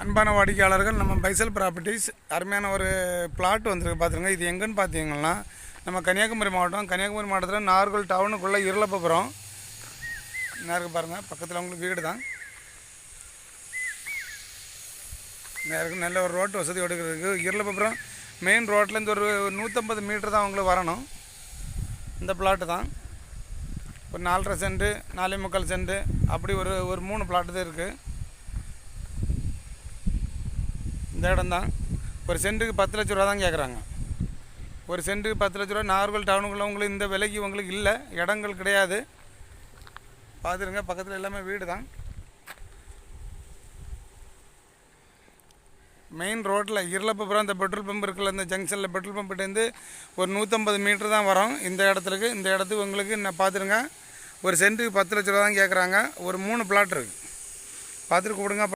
அன்பான வாடிக்கையாளர்கள், நம்ம பைசல் ப்ராப்பர்ட்டிஸ் அருமையான ஒரு பிளாட் வந்துருக்கு பார்த்துருங்க. இது எங்கன்னு பார்த்தீங்கன்னா நம்ம கன்னியாகுமரி மாவட்டத்தில் நாகர்கோவில் டவுனுக்குள்ளே இருளப்பபுரம் நேருக்கு பாருங்கள். பக்கத்தில் உங்களுக்கு வீடு தான். நேருக்கு நல்ல ஒரு ரோட்டு வசதி இருக்குது. இருளப்பபுரம் மெயின் ரோட்லேருந்து ஒரு 150 மீட்டர் தான் அவங்களுக்கு வரணும். இந்த பிளாட்டு தான் ஒரு 4.5 சென்ட் 4.25 சென்ட் அப்படி ஒரு 3 பிளாட்டு தான் இருக்குது. இந்த இடம் தான் ஒரு சென்ட்டுக்கு 10 லட்ச ரூபா தான் கேட்குறாங்க. ஒரு சென்ட்டுக்கு 10 லட்ச ரூபா. நாகர்கோவில் டவுனுக்குள்ளே உங்களுக்கு இந்த விலைக்கு உங்களுக்கு இல்லை, இடங்கள் கிடையாது. பார்த்துருங்க, பக்கத்தில் எல்லாமே வீடு தான். மெயின் ரோட்டில் இருளப்பபுரம் இந்த பெட்ரோல் பம்ப் இருக்குல்ல, இந்த ஜங்ஷனில் பெட்ரோல் பம்ப்கிட்டேருந்து ஒரு 150 மீட்டர் தான் வரும் இந்த இடத்துக்கு. இந்த இடத்துக்கு உங்களுக்கு என்ன பார்த்துருங்க, ஒரு சென்ட்டுக்கு 10 லட்ச ரூபா தான் கேட்குறாங்க. ஒரு 3 பிளாட் இருக்குது. பார்த்துட்டு கூப்பிடுங்க.